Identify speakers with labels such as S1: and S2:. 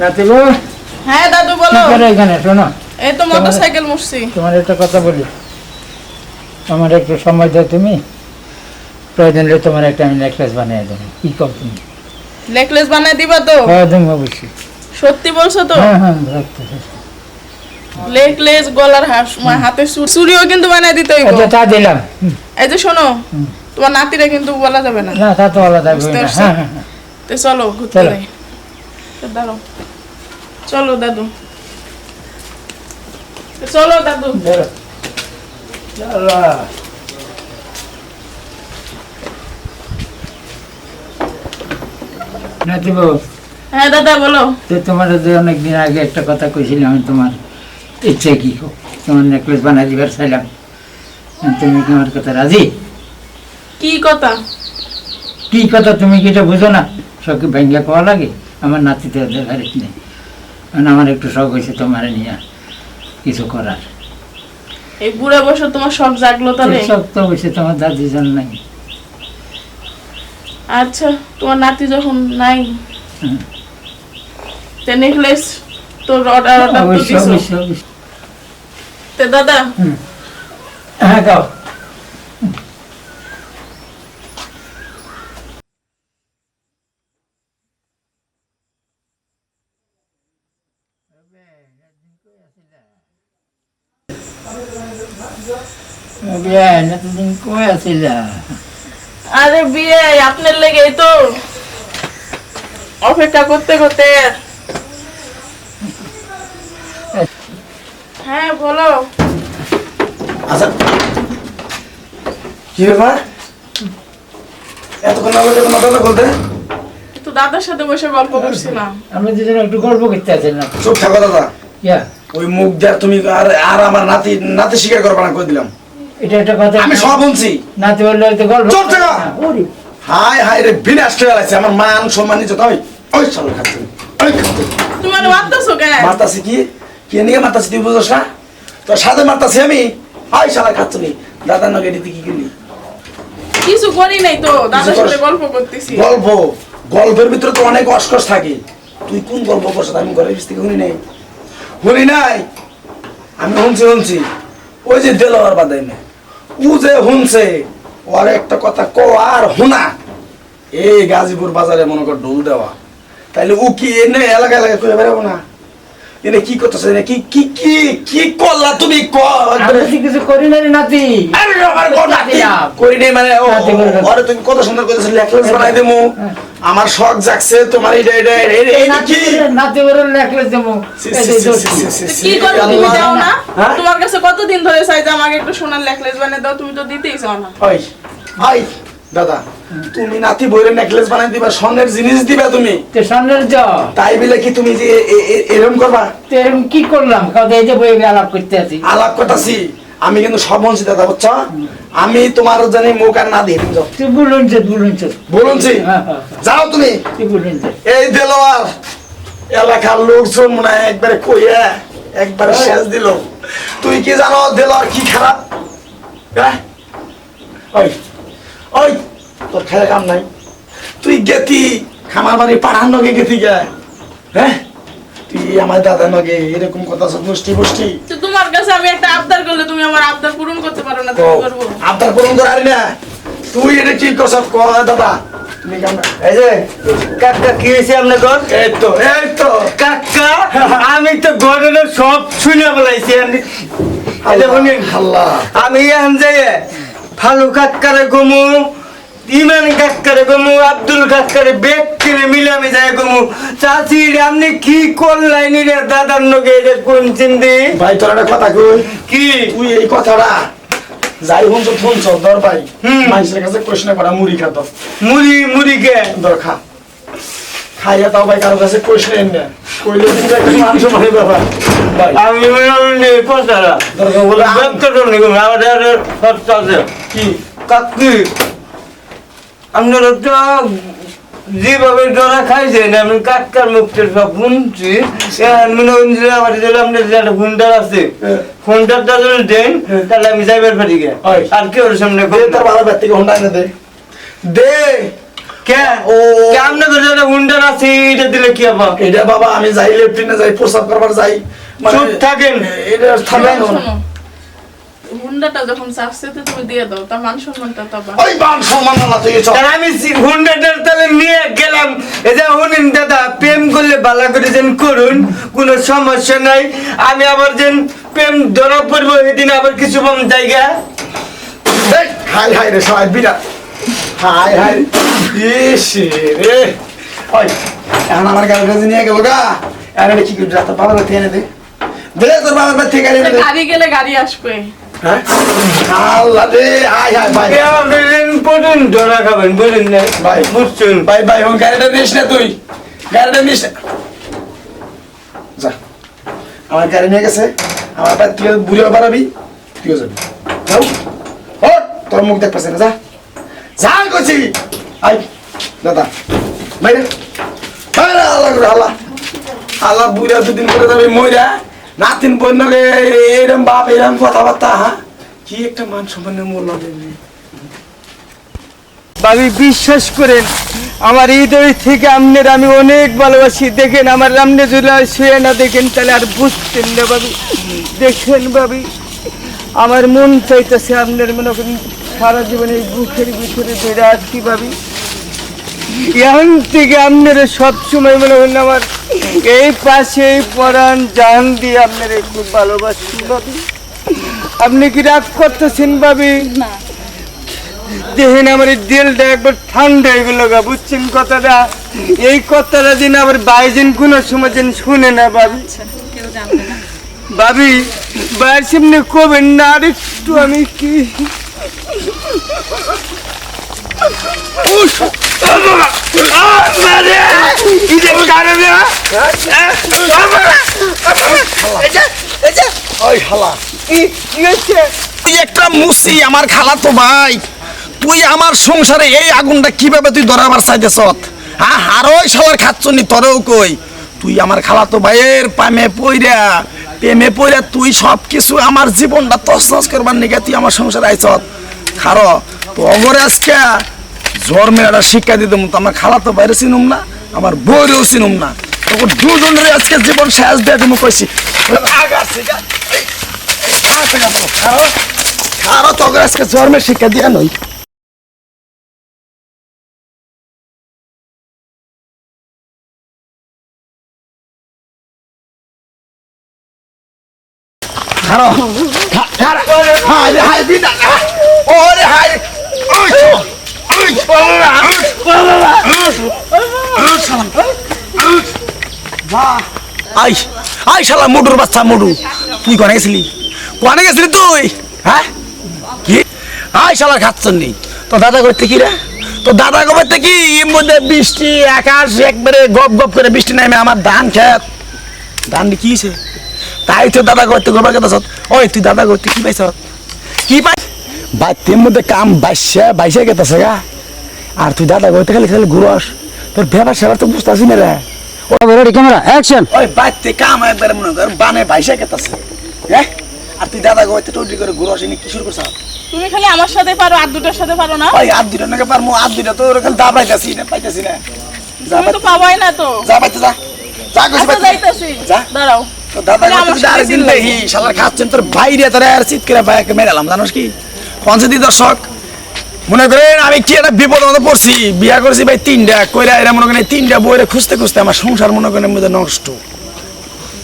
S1: নাতি গো।
S2: হ্যাঁ দাদু বলো।
S1: এখানে শোনো,
S2: এই তো মোটরসাইকেল মুছছি।
S1: তোমার একটা কথা বলি, আমার একটু সময় দাও তুমি। প্রয়োজন হলে তোমার একটা আমি নেকলেস বানিয়ে দেবো, কি কর তুমি?
S2: নেকলেস বানায় দিবা তো?
S1: হ্যাঁ দেবো অবশ্যই।
S2: সত্যি বলছো তো?
S1: হ্যাঁ হ্যাঁ,
S2: নেকলেস, গলার হাতে চুড়িও কিন্তু বানায় দিতে হইব।
S1: আচ্ছা তা দিলাম।
S2: এই যে শোনো, তোমার নাতিরা কিন্তু বলা যাবে না।
S1: না তা তো আলাদা। হ্যাঁ হ্যাঁ,
S2: তো চলো ঘুরতে যাই। দাঁড়াও, চলো দাদু, চলো দাদু।
S1: চলো। নাতি বাবু।
S2: হ্যাঁ দাদা বলো।
S1: তো তোমার যে অনেকদিন আগে একটা কথা কইছিলাম, আমি তোমার ইচ্ছে কি তোমার নেকলেস বানাই দিবার চাইলাম, তুমি কি আমার কথা রাজি?
S2: কি কথা?
S1: কি কথা তুমি কি এটা বুঝো না? সব কি ভেঙ্গে পাওয়া লাগে? আমার নাতিতে দেখারিস নেই, কারণ আমার একটু শখ হয়েছে তোমার নিয়ে কিছু করার।
S2: এই বুড়া বয়সে তোমার শখ জাগলো তাহলে?
S1: শখ তো হয়েছে, তোমার দাদি জন নাই।
S2: আচ্ছা তোমার নাতি যখন নাই, নেকলেস তো অর্ডার তো দিছো। তে দাদা।
S1: হ্যাঁ গাও। কই আছিলা?
S2: আরে বিয়ে আপনার লেগে তো অপেক্ষা করতে করতে। হ্যাঁ বলো।
S3: আচ্ছা কি ব্যাপার, এতক্ষণ আগে যখন কথা বলতে?
S2: তো দাদার সাথে বসে গল্প করছিলাম।
S1: আমরা দুজন একটু গল্প করতে আছি না?
S3: চুপ থাকো দাদা।
S1: ইয়া
S3: ওই মুখ দেখ তুমি, আর আর আমার নাতি নাতি স্বীকার করবে না কই দিলাম।
S1: এটা একটা কথা।
S3: আমি সব শুনছি।
S1: নাতি বললো হয়তো গল্প।
S3: চুপ থাকো। হাই হাই রে, বিনাশ করে আছে আমার মান সম্মান নিচে। তাই ওই চল খাচ্ছি, ওই খাচ্ছি।
S2: তুমি আর মারতেছো কেন?
S3: মারতাছি কি কে নিয়ে মারতাছি তুই বুঝোস না? তোর সাথে মারতাছি আমি। হাই শালা খাচ্ছ নি দাদা নগে দিতে কি করলি?
S2: কিছু করি নাই তো, দাদার সাথে গল্প করতেছি।
S3: গল্প? গল্পের ভিতরে তো অনেক অস্কস থাকে। তুই কোন গল্প করছ? আমি ঘরের ভিতর থেকে শুনি নাই। শুনি নাই? আমি শুনছি। ওই যে দেলোয়ার বাদাই না, ও যে শুনছে, ওর একটা কথা ক আর হুনা। এই গাজীপুর বাজারে মনে কর ঢোল দেওয়া, তাইলে ও কি এনে এলাকা এলাকা করে বেড়াবো না? এনে কি করতেছে? কি কি কি কি করলা তুমি?
S1: কিছু করি না রে নাতি।
S3: আরে আমার কথা করি নাই মানে ওরে তুমি কত সুন্দর করেছো, নেকলেস বানাই দেবো। আমার শখ জাগছে তোমার এটা কি
S1: নাতি বড় নেকলেস দেবো।
S2: কি করো তুমি? দাও না? তোমার কাছে কতদিন ধরে চাই যে আমাকে একটু সোনার নেকলেস বানিয়ে দাও, তুমি তো দিতেই চাও না।
S3: ওই ভাই দাদা, তুমি নাতি বইরে নেকলেস বানাই দিবা, স্বর্ণের জিনিস দিবা তুমি।
S1: স্বর্ণের জ
S3: তাই বলে কি তুমি যে এরকম করবা?
S1: এরকম কি করলাম? কাউকে এই যে বই আলাপ করতে আছি,
S3: আলাপ করতেছি আমি, কিন্তু সব বলছি দাদা বুঝছ। আমি তোমার জানি মুখ আর না দিয়ে যাও।
S1: তুই
S3: বলুনছি যাও তুমি। এই দেলোয়ার এলাকার লোকজন মনে হয় একবারে কইয়া একবারে শেষ দিল। তুই কি জানো দেলোয়ার কি খারাপ? ওই ওই তোর খেলে কাম নাই। তুই গেতি খামার বাড়ি পাড়ার নগে গেতি গে? হ্যাঁ তুই আমার দাদা নগে এরকম কথা সব মুষ্টি মুষ্টি।
S2: তো তোমার কাছে আমি একটা আবদার করলে তুমি আমার আবদার পূরণ করতে পারো না, তুমি করবো?
S3: আবদার পূরণ করার না তুই এটা কি করছ দাদা? তুমি কেমন?
S4: এই যে কাকা কি হয়েছে আপনার ঘর?
S3: এই তো
S4: কাকা আমি তো ঘরের সব শুনে বলাইছি।
S3: আল্লাহ
S4: আমি এখন যাই ফালু কাকারে গমু, ইমান কাকারে গমু, আব্দুল কাকারে বেগ কিনে মিলে আমি যাই গমু। চাচি আপনি কি করলেন রে দাদার নগে? কোন চিন্তি
S3: ভাই তোর একটা কথা কই।
S4: কি
S3: তুই এই কথাটা যাই হুন তো ফোন চল দর ভাই মানুষের কাছে প্রশ্ন করা মুড়ি খাত
S4: মুড়ি কে
S3: দর খা খাইয়া তাও ভাই কারো কাছে প্রশ্ন না কইলে কিন্তু একটা মানুষ মানে বাবা ভাই
S4: আমি পচারা
S3: দরকার বলে
S4: কি কাকি আপনারা তো যেভাবে ডরা খাইছেন আমি কাকার মুখের সব শুনছি। আমার ফোনটা আছে, ফোনটা যদি দেন তাহলে আমি যাইবার পারি গে। আর কি ওর সামনে
S3: তার ভালো ব্যক্তি হোন্ডা এনে দে দে
S4: কে
S3: ও
S4: কেমনে করে জানা হুন্ডার আছে এটা দিলে কি হবে?
S3: এটা বাবা আমি যাই লেফটিনে যাই প্রসাব করবার যাই
S4: চুপ থাকেন।
S3: এটা থাকেন
S2: শোনো, হুন্ডাটা যখন চাচ্ছে তো তুমি দিয়ে দাও, তার মান সম্মানটা তো আবার।
S3: ওই মান সম্মান না তুই চল
S4: তাহলে আমি হুন্ডাটার তাহলে নিয়ে গেলাম। এই যে শুনেন দাদা, প্রেম করলে ভালো করে যেন করুন, কোনো সমস্যা নাই। আমি আবার যেন প্রেম ধরা পড়বো এদিন আবার কিছু পাম জায়গা।
S3: এই, হাই হাই রে সবাই বিরাট হাই হাই ইস রে ওই এখন আমার গাড়িটা যে নিয়ে গেল গা আর এটা কি করবি তোর বাবার বাড়ি এনে দে দে তোর বাবার বাড়ি থেকে গাড়ি এনে দে
S2: গাড়ি গেলে গাড়ি আসবে।
S3: হ্যাঁ আল্লাহ রে হাই হাই ভাই
S4: পড়ুন ধরা খাবেন বলুন না
S3: ভাই।
S4: বুঝছেন?
S3: ভাই ভাই এখন গাড়িটা নিস না তুই গাড়িটা নিস না যা আমার গাড়ি নিয়ে গেছে আমার বাড়ি তুই বুড়িও বাড়াবি তুইও যাবি যাও হট তোর মুখ দেখ পাচ্ছে না যা যা করছি আই দাদা বাইরে বাইরে আল্লাহ করে আল্লাহ আল্লাহ বুড়া দুদিন করে যাবে মইরা নাতিন বন্যকে এরম বাপ এরম কথাবার্তা হ্যাঁ কি একটা মান সম্মানের মূল্য দেবে
S4: ভাবি বিশ্বাস করেন আমার হৃদয় থেকে আপনার আমি অনেক ভালোবাসি। দেখেন আমার রামনে যদি শুয়ে না দেখেন তাহলে আর বুঝতেন না ভাবি। দেখেন ভাবি আমার মন চাইতেছে আপনার মনে করেন সারা জীবনে এই বুকের ভিতরে ধরে আসছি ভাবি। এখন থেকে আপনার সবসময় মনে করেন আমার এই পাশে পরাণ জান দিয়ে আপনার খুব ভালোবাসি ভাবি। আপনি কি রাগ করতেছেন ভাবি?
S2: না
S4: দেখেন আমার এই দিলটা একবার ঠান্ডা হয়ে গেল গা, বুঝছেন কথাটা? এই কথাটা যেন আবার বাইজেন কোনো সময় যেন শুনে না ভাবি।
S2: কেউ জানবে না।
S4: ভাবি বাইর সামনে কবেন না আর একটু আমি কি
S3: ওই হালা তুই একটা মুসি আমার খালা তো ভাই তুই আমার সংসারে এই আগুনটা কিভাবে তুই ধরাবার চাইতেছ হ্যাঁ আর ওই শালার খাচ্ছনি তোরেও কই তুই আমার খালা তো ভাইয়ের প্রেমে পইরা তুই সব কিছু আমার জীবনটা তছনছ করবার নিকে তুই আমার সংসারে আইছ খারো তো অগরে আজকে জন্মের শিক্ষা দিতে মতো আমার খালা তো বাইরে চিনুম না আমার বইরেও চিনুম না তখন দুজনের আজকে জীবন শেষ দিয়ে তুমি কইছি খারো তো আজকে জন্মের শিক্ষা দিয়া নই খারো হাই হাই বিনা ওরে হাই আই আই শালা মুডুর বাচ্চা মুডু তুই কোনে গেছিলি তুই হ্যাঁ কি আই শালা খাচ্ছন নি তো দাদা করতে কি রে তো দাদা করতে কি এর মধ্যে বৃষ্টি আকাশ একবারে গপ গপ করে বৃষ্টি নামে আমার ধান খেত ধান কি হইছে তাই তো দাদা করতে গোবার কথা ওই তুই দাদা করতে কি পাইছ কি পাই বাইতের মধ্যে কাম বাইশে গেতেছে গা আর তুই দাদা করতে খালি খালি ঘুরস তোর ব্যবহার সেবার তো বুঝতে আসি না রে
S1: ক্যামেরা অ্যাকশন
S3: ওই বাইতে কাম একবারে মনে কর বানে বাইশে গেতেছে হ্যাঁ আর তুই দাদা করতে টোটি করে ঘুরস এনে কি শুরু করছ
S2: তুমি খালি আমার সাথে পারো আর দুটোর সাথে পারো না।
S3: ওই আর দুটো নাকি পারমু আর দুটো তো খালি দাবাইতাছি না পাইতাছি না
S2: তুমি তো পাবাই না তো।
S3: যা বাইতে যা যা কইছি
S2: আচ্ছা যাইতাছি।
S3: যা।
S2: দাঁড়াও।
S3: তো দাদা
S2: তাহলে আমার
S3: করতে
S2: সাথে
S3: আরেকদিন
S2: চিল্লাই।
S3: দেখি শালার খাচ্ছেন তোর বাইরে তোর আর চিৎ করে বাইকে মেরালাম জানোস কি পঞ্চায়েত দর্শক মনে করেন আমি কি একটা বিপদের মধ্যে পড়ছি বিয়া করছি ভাই তিনটা কইরা এরা মনে করেন তিনটা বইরে খুঁজতে খুঁজতে আমার সংসার মনে করেন মধ্যে নষ্ট